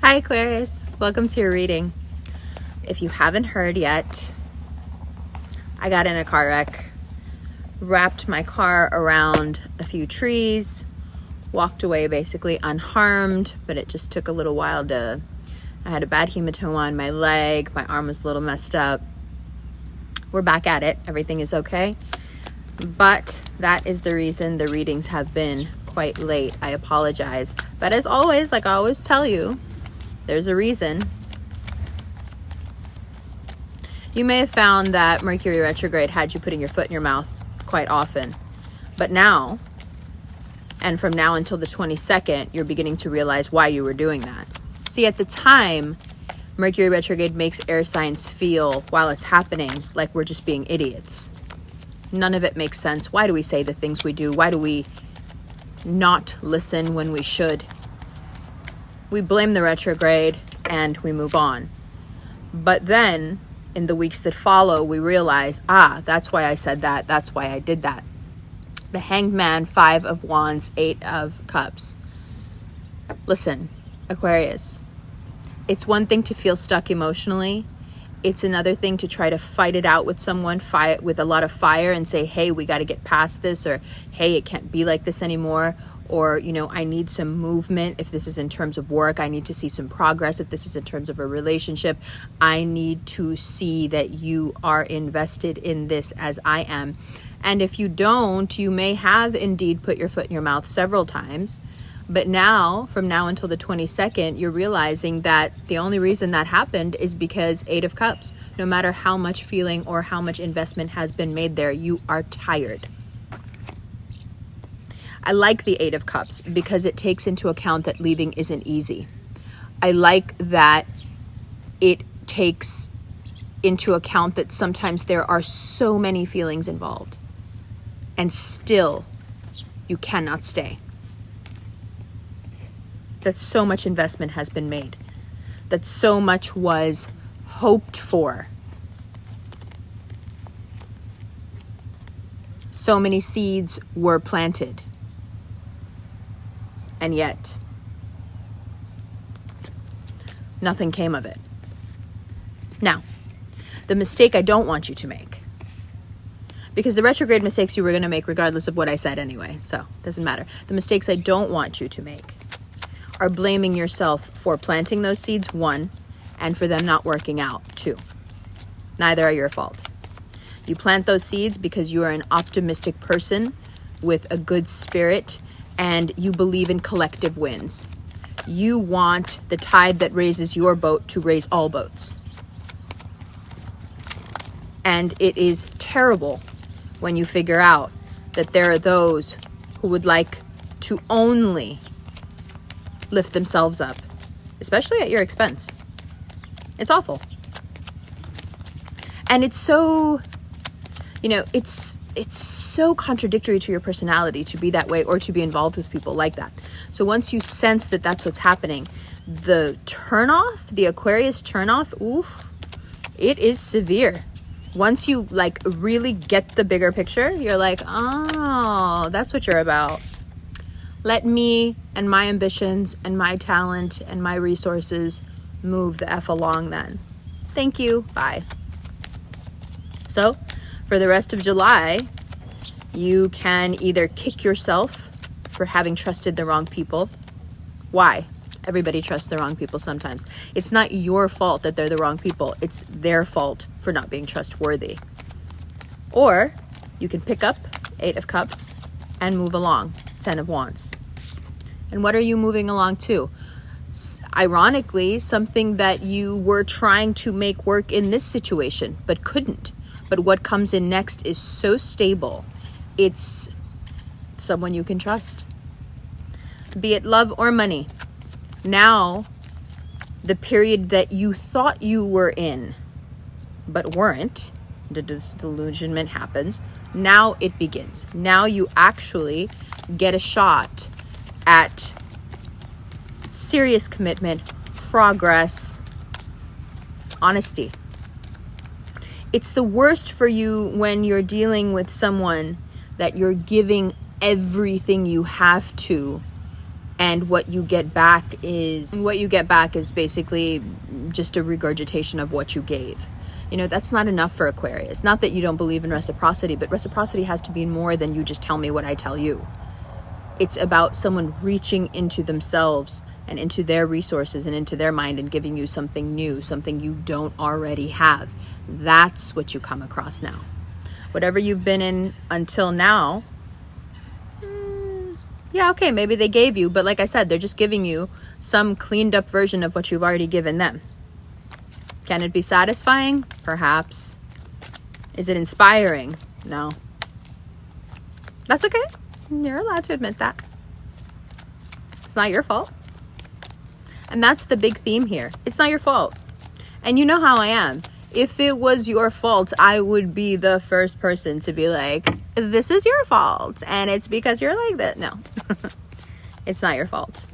Hi Aquarius, welcome to your reading. If you haven't heard yet, I got in a car wreck, wrapped my car around a few trees, walked away basically unharmed, but it just took a little while I had a bad hematoma on my leg, my arm was a little messed up. We're back at it, everything is okay, but that is the reason the readings have been quite late. I apologize, but as always, like I always tell you, there's a reason. You may have found that Mercury retrograde had you putting your foot in your mouth quite often. But now, and from now until the 22nd, you're beginning to realize why you were doing that. See, at the time, Mercury retrograde makes air signs feel, while it's happening, like we're just being idiots. None of it makes sense. Why do we say the things we do? Why do we not listen when we should? We blame the retrograde and we move on. But then, in the weeks that follow, we realize, that's why I said that. That's why I did that. The Hanged Man, 5 of Wands, 8 of Cups. Listen, Aquarius, it's one thing to feel stuck emotionally. It's another thing to try to fight it out with someone, fight with a lot of fire and say, hey, we got to get past this, or hey, it can't be like this anymore. Or, I need some movement. If this is in terms of work, I need to see some progress. If this is in terms of a relationship, I need to see that you are invested in this as I am. And if you don't, you may have indeed put your foot in your mouth several times. But now, from now until the 22nd, you're realizing that the only reason that happened is because 8 of Cups. No matter how much feeling or how much investment has been made there, you are tired. I like the 8 of Cups because it takes into account that leaving isn't easy. I like that it takes into account that sometimes there are so many feelings involved and still you cannot stay. That so much investment has been made, that so much was hoped for. So many seeds were planted. And yet, nothing came of it. Now, the mistake I don't want you to make, because the retrograde mistakes you were going to make regardless of what I said anyway, so it doesn't matter. The mistakes I don't want you to make are blaming yourself for planting those seeds, 1, and for them not working out, 2. Neither are your fault. You plant those seeds because you are an optimistic person with a good spirit, and you believe in collective wins. You want the tide that raises your boat to raise all boats. And it is terrible when you figure out that there are those who would like to only lift themselves up, especially at your expense. It's awful. And it's so, it's so contradictory to your personality to be that way or to be involved with people like that. So once you sense that that's what's happening, the turnoff, the Aquarius turnoff, it is severe. Once you really get the bigger picture, you're like, oh, that's what you're about. Let me and my ambitions and my talent and my resources move the F along then. Thank you. Bye. So for the rest of July, you can either kick yourself for having trusted the wrong people. Why? Everybody trusts the wrong people sometimes. It's not your fault that they're the wrong people. It's their fault for not being trustworthy. Or you can pick up 8 of Cups and move along, 10 of Wands. And what are you moving along to? Ironically, something that you were trying to make work in this situation, but couldn't. But what comes in next is so stable. It's someone you can trust. Be it love or money. Now, the period that you thought you were in, but weren't, the disillusionment happens. Now it begins. Now you actually get a shot at serious commitment, progress, honesty. It's the worst for you when you're dealing with someone that you're giving everything you have to, And what you get back is basically just a regurgitation of what you gave. You know, that's not enough for Aquarius. Not that you don't believe in reciprocity, but reciprocity has to be more than you just tell me what I tell you. It's about someone reaching into themselves and into their resources and into their mind and giving you something new, something you don't already have. That's what you come across now. Whatever you've been in until now, yeah, okay, maybe they gave you, but like I said, they're just giving you some cleaned up version of what you've already given them. Can it be satisfying? Perhaps. Is it inspiring? No. That's okay. You're allowed to admit that. It's not your fault. And that's the big theme here. It's not your fault. And you know how I am. If it was your fault, I would be the first person to be like, this is your fault. And it's because you're like that. No, it's not your fault.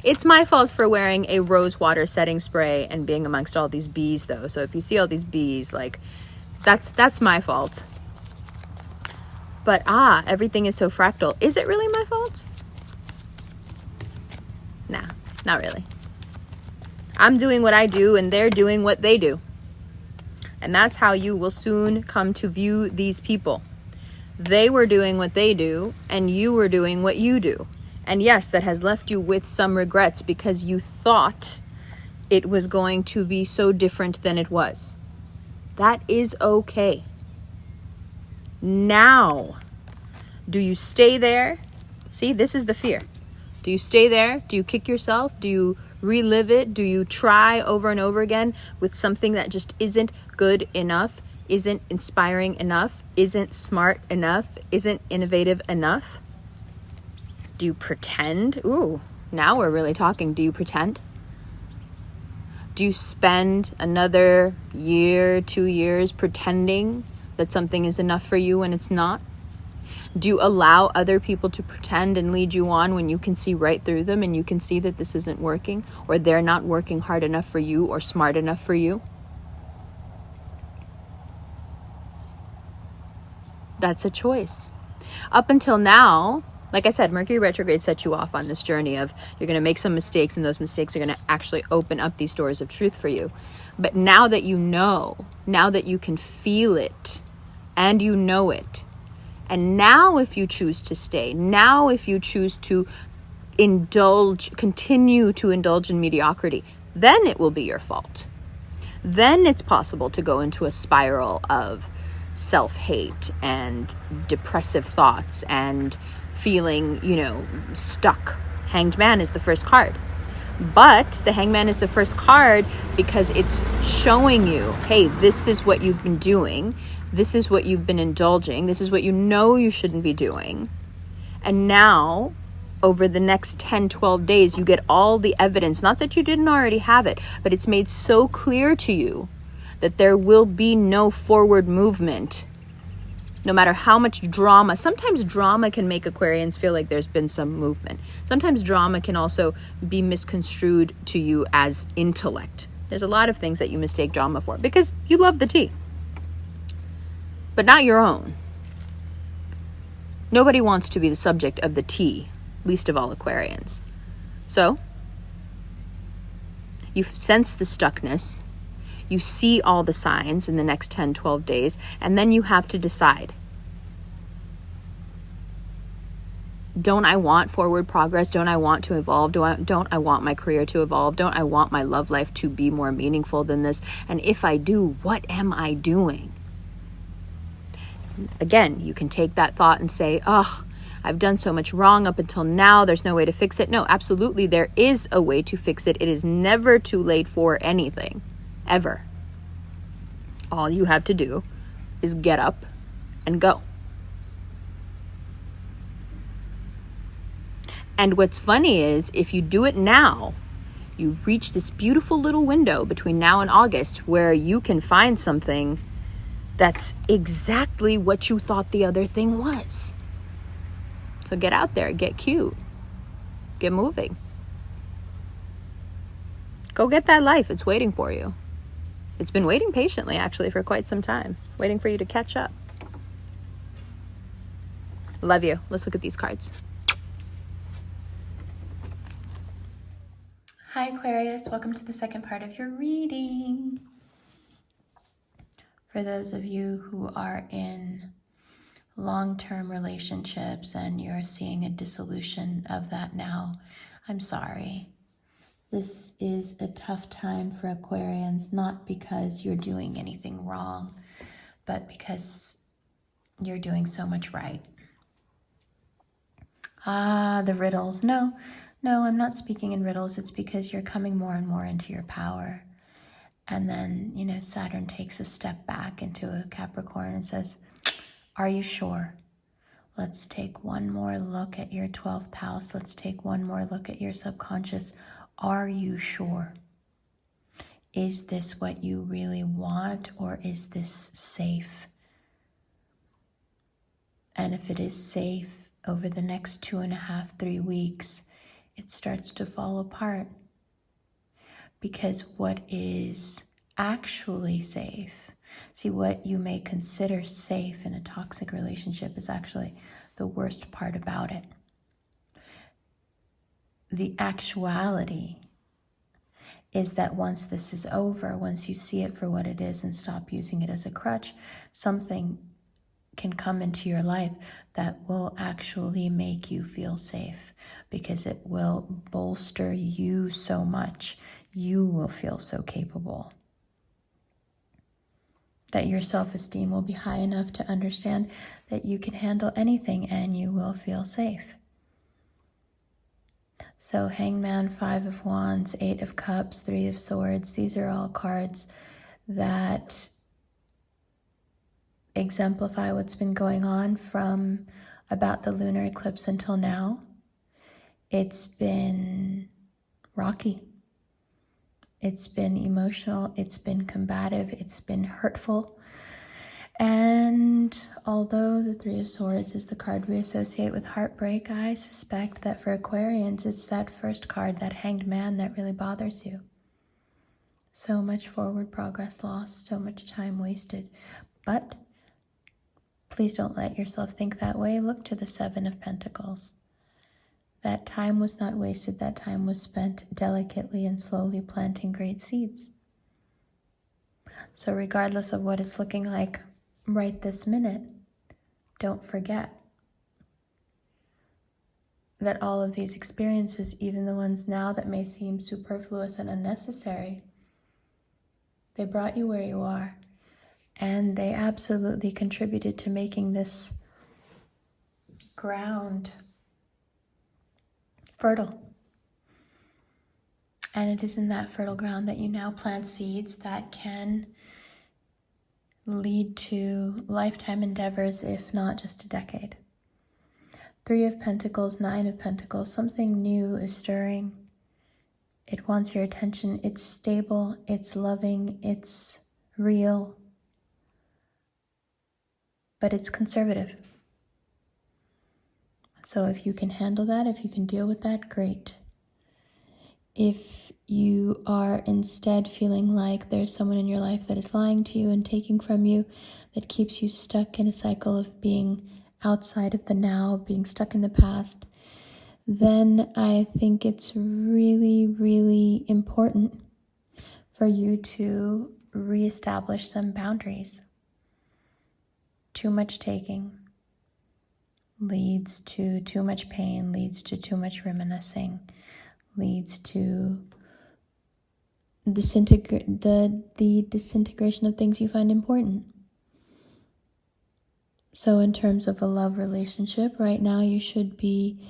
It's my fault for wearing a rose water setting spray and being amongst all these bees though. So if you see all these bees, like that's my fault. But everything is so fractal. Is it really my fault? Nah, not really. I'm doing what I do and they're doing what they do. And that's how you will soon come to view these people. They were doing what they do and you were doing what you do. And yes, that has left you with some regrets because you thought it was going to be so different than it was. That is okay. Now, do you stay there? See, this is the fear. Do you stay there? Do you kick yourself? Do you relive it? Do you try over and over again with something that just isn't good enough, isn't inspiring enough, isn't smart enough, isn't innovative enough? Do you pretend? Ooh, now we're really talking. Do you pretend? Do you spend another year, 2 years pretending that something is enough for you when it's not? Do you allow other people to pretend and lead you on when you can see right through them and you can see that this isn't working or they're not working hard enough for you or smart enough for you? That's a choice. Up until now, like I said, Mercury retrograde set you off on this journey of you're going to make some mistakes and those mistakes are going to actually open up these doors of truth for you. But now that you know, now that you can feel it and you know it, and now if you choose to stay, now if you choose to continue to indulge in mediocrity, then it will be your fault. Then it's possible to go into a spiral of self-hate and depressive thoughts and feeling, stuck. Hanged Man is the first card. But the Hangman is the first card because it's showing you, hey, this is what you've been doing. This is what you've been indulging. This is what you know you shouldn't be doing. And now, over the next 10, 12 days, you get all the evidence. Not that you didn't already have it, but it's made so clear to you that there will be no forward movement. No matter how much drama. Sometimes drama can make Aquarians feel like there's been some movement. Sometimes drama can also be misconstrued to you as intellect. There's a lot of things that you mistake drama for because you love the tea. But not your own. Nobody wants to be the subject of the tea, least of all Aquarians. So, you sense the stuckness, you see all the signs in the next 10, 12 days, and then you have to decide. Don't I want forward progress? Don't I want to evolve? Don't I want my career to evolve? Don't I want my love life to be more meaningful than this? And if I do, what am I doing? Again, you can take that thought and say, I've done so much wrong up until now. There's no way to fix it. No, absolutely. There is a way to fix it. It is never too late for anything, ever. All you have to do is get up and go. And what's funny is if you do it now, you reach this beautiful little window between now and August where you can find something that's exactly what you thought the other thing was. So get out there, get cute, get moving. Go get that life. It's waiting for you. It's been waiting patiently, actually, for quite some time, waiting for you to catch up. Love you. Let's look at these cards. Aquarius, welcome to the second part of your reading. For those of you who are in long-term relationships and you're seeing a dissolution of that now, I'm sorry. This is a tough time for Aquarians, not because you're doing anything wrong, but because you're doing so much right. The riddles. No, I'm not speaking in riddles. It's because you're coming more and more into your power. And then, Saturn takes a step back into a Capricorn and says, are you sure? Let's take one more look at your 12th house. Let's take one more look at your subconscious. Are you sure? Is this what you really want, or is this safe? And if it is safe, over the next 2.5, 3 weeks, it starts to fall apart. Because what is actually safe, see, what you may consider safe in a toxic relationship is actually the worst part about it. The actuality is that once this is over, once you see it for what it is and stop using it as a crutch, something can come into your life that will actually make you feel safe, because it will bolster you so much. You will feel so capable that your self-esteem will be high enough to understand that you can handle anything and you will feel safe. So Hangman, 5 of Wands, 8 of Cups, 3 of Swords, these are all cards that exemplify what's been going on from about the lunar eclipse until now. It's been rocky. It's been emotional. It's been combative. It's been hurtful. And although the 3 of Swords is the card we associate with heartbreak, I suspect that for Aquarians, it's that first card, that Hanged Man, that really bothers you. So much forward progress lost, so much time wasted. But please don't let yourself think that way. Look to the 7 of Pentacles. That time was not wasted. That time was spent delicately and slowly planting great seeds. So regardless of what it's looking like right this minute, don't forget that all of these experiences, even the ones now that may seem superfluous and unnecessary, they brought you where you are. And they absolutely contributed to making this ground fertile. And it is in that fertile ground that you now plant seeds that can lead to lifetime endeavors, if not just a decade. 3 of Pentacles, 9 of Pentacles, something new is stirring. It wants your attention. It's stable, it's loving, it's real, but it's conservative. So if you can handle that, if you can deal with that, great. If you are instead feeling like there's someone in your life that is lying to you and taking from you, that keeps you stuck in a cycle of being outside of the now, being stuck in the past, then I think it's really, really important for you to reestablish some boundaries. Too much taking leads to too much pain, leads to too much reminiscing, leads to the disintegration of things you find important. So in terms of a love relationship, right now you should be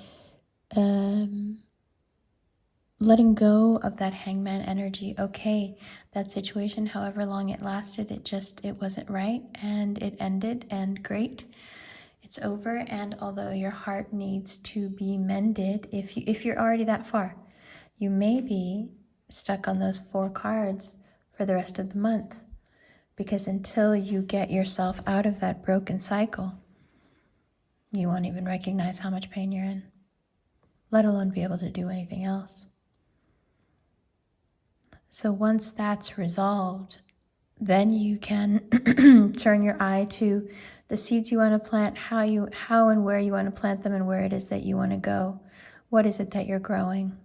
letting go of that hangman energy. Okay, that situation, however long it lasted, it wasn't right, and it ended, and great. It's over. And although your heart needs to be mended, if you're already that far, you may be stuck on those 4 cards for the rest of the month, because until you get yourself out of that broken cycle, you won't even recognize how much pain you're in, let alone be able to do anything else. So once that's resolved, then you can turn your eye to the seeds you want to plant, how and where you want to plant them, and where it is that you want to go. What is it that you're growing?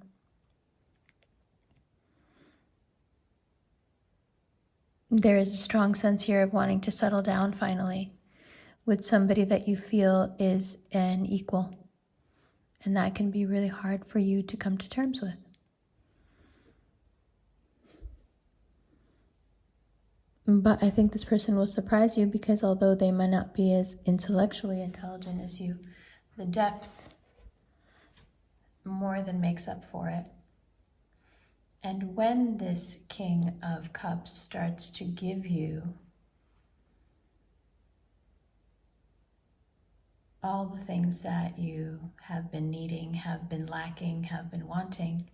There is a strong sense here of wanting to settle down finally with somebody that you feel is an equal. And that can be really hard for you to come to terms with. But I think this person will surprise you because although they might not be as intellectually intelligent as you, the depth more than makes up for it. And when this King of Cups starts to give you all the things that you have been needing, have been lacking, have been wanting,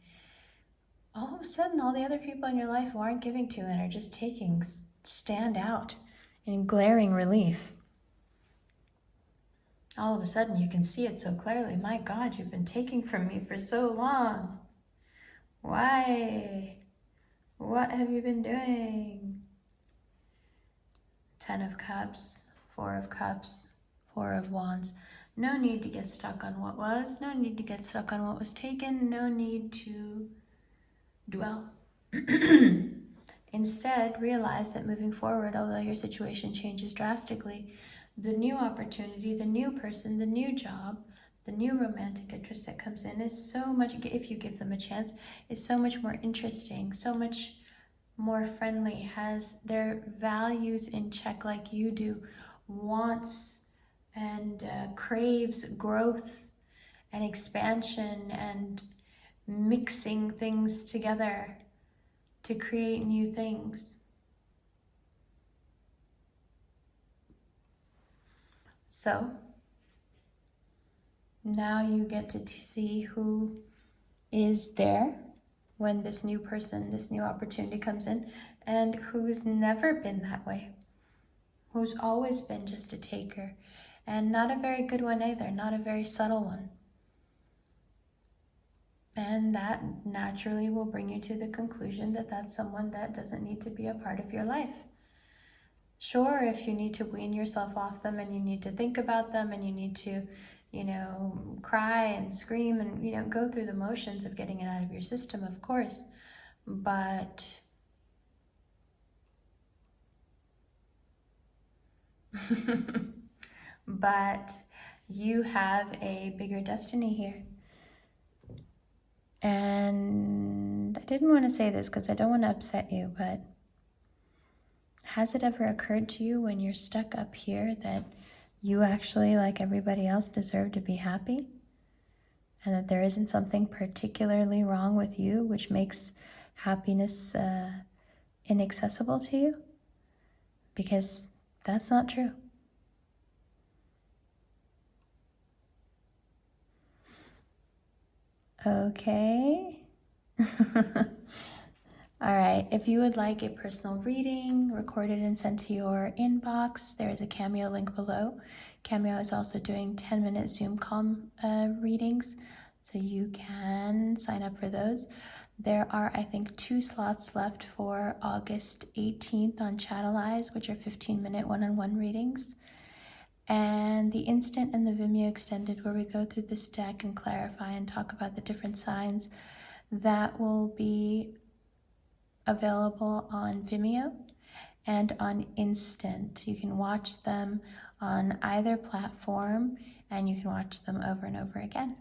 all of a sudden all the other people in your life who aren't giving to and are just taking stand out in glaring relief. All of a sudden you can see it so clearly. My God, you've been taking from me for so long. Why? What have you been doing? 10 of Cups, 4 of Cups, 4 of Wands. No need to get stuck on what was. No need to get stuck on what was taken. No need to dwell. Instead, realize that moving forward, although your situation changes drastically, the new opportunity, the new person, the new job, the new romantic interest that comes in is so much, if you give them a chance, is so much more interesting, so much more friendly, has their values in check like you do, wants and craves growth and expansion and mixing things together to create new things. So now you get to see who is there when this new person, this new opportunity comes in, and who's never been that way, who's always been just a taker, and not a very good one either, not a very subtle one. And that naturally will bring you to the conclusion that that's someone that doesn't need to be a part of your life. Sure, if you need to wean yourself off them and you need to think about them and you need to, cry and scream and, go through the motions of getting it out of your system, of course. But but you have a bigger destiny here. And I didn't want to say this because I don't want to upset you, but has it ever occurred to you when you're stuck up here that you actually, like everybody else, deserve to be happy? And that there isn't something particularly wrong with you which makes happiness inaccessible to you? Because that's not true. Okay. All right, if you would like a personal reading recorded and sent to your inbox, there is a Cameo link below. Cameo is also doing 10-minute Zoom call readings, so you can sign up for those. There are, I think, 2 slots left for August 18th on Chatelize, which are 15-minute one-on-one readings. And the Instant and the Vimeo Extended, where we go through this deck and clarify and talk about the different signs, that will be available on Vimeo and on Instant. You can watch them on either platform and you can watch them over and over again.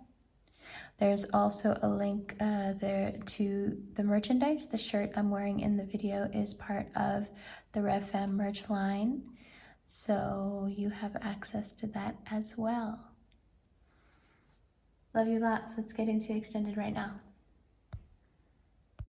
There's also a link there to the merchandise. The shirt I'm wearing in the video is part of the RevFam merch line, so you have access to that as well. Love you lots. Let's get into Extended right now.